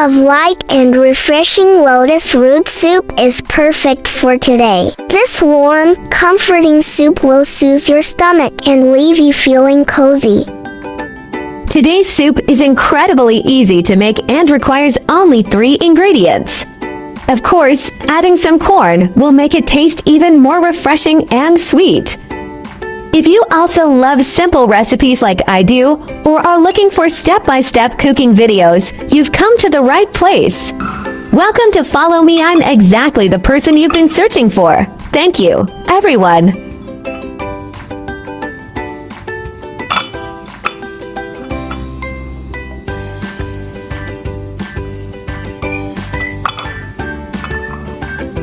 of light and refreshing lotus root soup is perfect for today. This warm, comforting soup will soothe your stomach and leave you feeling cozy. Today's soup is incredibly easy to make and requires only 3 ingredients. Of course, adding some corn will make it taste even more refreshing and sweet. If you also love simple recipes like I do, or are looking for step-by-step cooking videos, you've come to the right place. Welcome to Follow Me. I'm exactly the person you've been searching for. Thank you, everyone.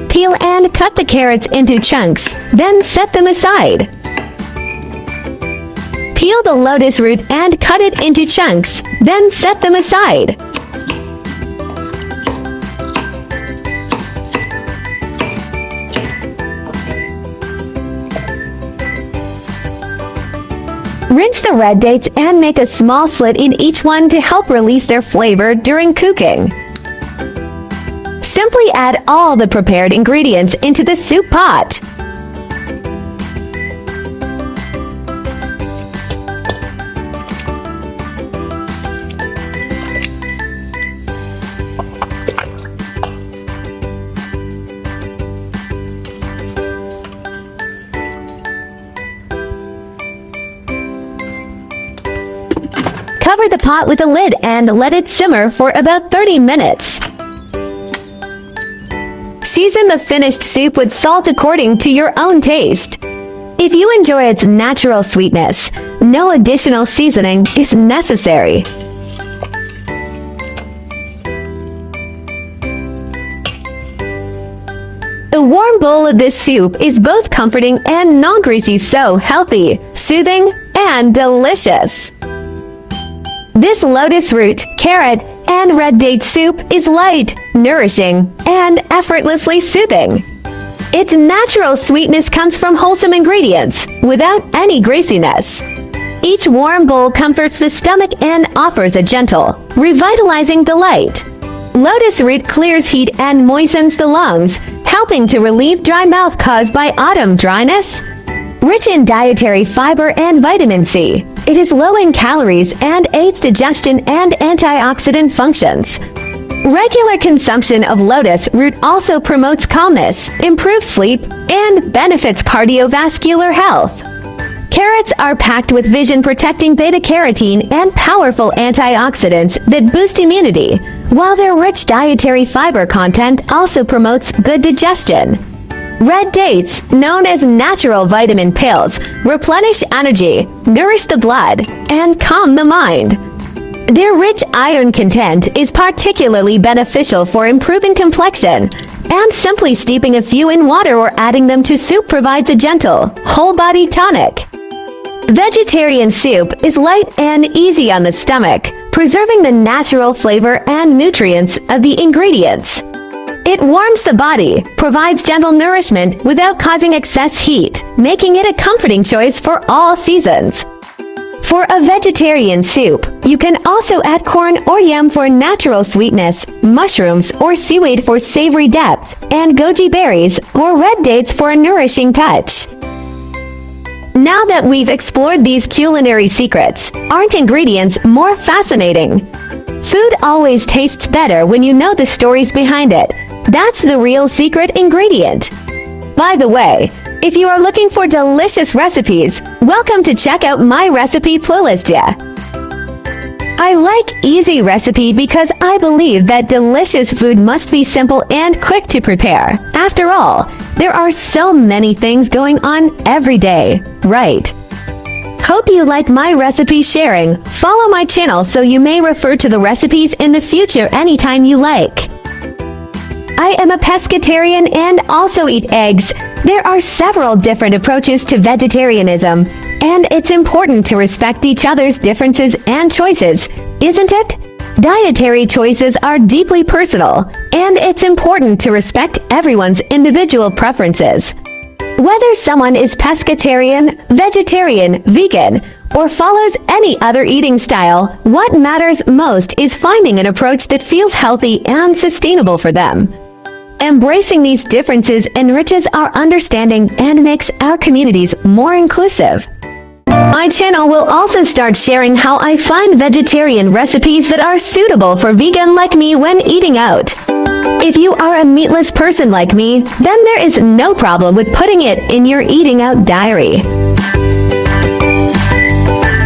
Peel and cut the carrots into chunks, then set them aside. Peel the lotus root and cut it into chunks, then set them aside. Rinse the red dates and make a small slit in each one to help release their flavor during cooking. Simply add all the prepared ingredients into the soup pot. Cover the pot with a lid and let it simmer for about 30 minutes. Season the finished soup with salt according to your own taste. If you enjoy its natural sweetness, no additional seasoning is necessary. A warm bowl of this soup is both comforting and non-greasy, so healthy, soothing, and delicious. This lotus root, carrot, and red date soup is light, nourishing, and effortlessly soothing. Its natural sweetness comes from wholesome ingredients, without any greasiness. Each warm bowl comforts the stomach and offers a gentle, revitalizing delight. Lotus root clears heat and moistens the lungs, helping to relieve dry mouth caused by autumn dryness. Rich in dietary fiber and vitamin C, it is low in calories and aids digestion and antioxidant functions. Regular consumption of lotus root also promotes calmness, improves sleep, and benefits cardiovascular health. Carrots are packed with vision-protecting beta-carotene and powerful antioxidants that boost immunity, while their rich dietary fiber content also promotes good digestion. Red dates, known as natural vitamin pills, replenish energy, nourish the blood, and calm the mind. Their rich iron content is particularly beneficial for improving complexion, and simply steeping a few in water or adding them to soup provides a gentle, whole-body tonic. Vegetarian soup is light and easy on the stomach, preserving the natural flavor and nutrients of the ingredients. It warms the body, provides gentle nourishment without causing excess heat, making it a comforting choice for all seasons. For a vegetarian soup, you can also add corn or yam for natural sweetness, mushrooms or seaweed for savory depth, and goji berries or red dates for a nourishing touch. Now that we've explored these culinary secrets, aren't ingredients more fascinating? Food always tastes better when you know the stories behind it. That's the real secret ingredient. By the way, if you are looking for delicious recipes, welcome to check out my recipe playlist. I like easy recipe because I believe that delicious food must be simple and quick to prepare. After all, there are so many things going on every day, right? Hope you like my recipe sharing. Follow my channel so you may refer to the recipes in the future anytime you like. I am a pescatarian and also eat eggs. There are several different approaches to vegetarianism, and it's important to respect each other's differences and choices, isn't it? Dietary choices are deeply personal, and it's important to respect everyone's individual preferences. Whether someone is pescatarian, vegetarian, vegan, or follows any other eating style, what matters most is finding an approach that feels healthy and sustainable for them. Embracing these differences enriches our understanding and makes our communities more inclusive. My channel will also start sharing how I find vegetarian recipes that are suitable for vegan like me when eating out. If you are a meatless person like me, then there is no problem with putting it in your eating out diary.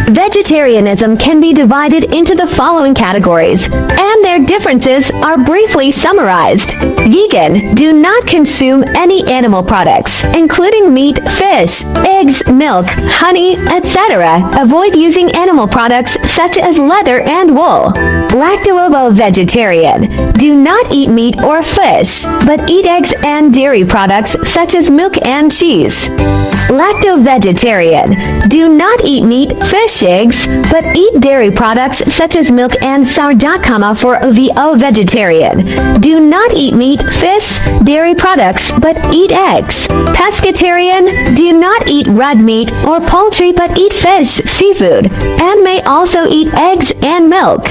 Vegetarianism can be divided into the following categories, and their differences are briefly summarized. Vegan, do not consume any animal products, including meat, fish, eggs, milk, honey, etc. Avoid using animal products such as leather and wool. Lacto-ovo-vegetarian, do not eat meat or fish, but eat eggs and dairy products such as milk and cheese. Lacto-vegetarian, do not eat meat, fish, eggs, but eat dairy products such as milk and sourdough. For VO-vegetarian, do not eat meat, fish, dairy products, but eat eggs. Pescatarian, do not eat red meat or poultry but eat fish, seafood, and may also eat eggs and milk.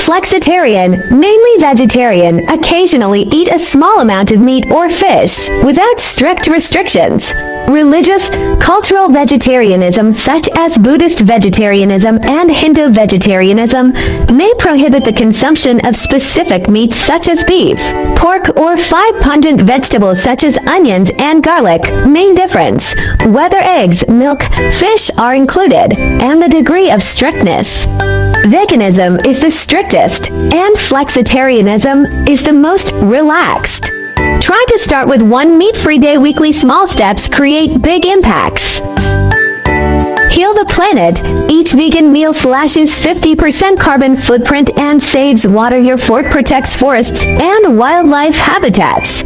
Flexitarian, mainly vegetarian, occasionally eat a small amount of meat or fish, without strict restrictions. Religious, cultural vegetarianism such as Buddhist vegetarianism and Hindu vegetarianism may prohibit the consumption of specific meats such as beef, pork, or 5 pungent vegetables such as onions and garlic. Main difference: whether eggs, milk, fish are included, and the degree of strictness. Veganism is the strictest, and flexitarianism is the most relaxed. Try to start with 1 meat-free day. Weekly small steps create big impacts. Heal the planet. Each vegan meal slashes 50% carbon footprint and saves water. Your fork protects forests and wildlife habitats.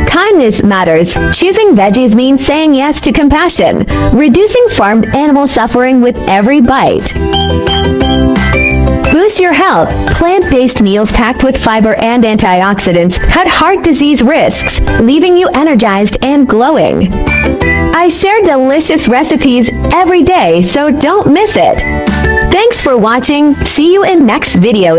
Kindness matters. Choosing veggies means saying yes to compassion, reducing farmed animal suffering with every bite. Boost your health. Plant-based meals packed with fiber and antioxidants cut heart disease risks, leaving you energized and glowing. I share delicious recipes every day, so don't miss it. Thanks for watching. See you in next video.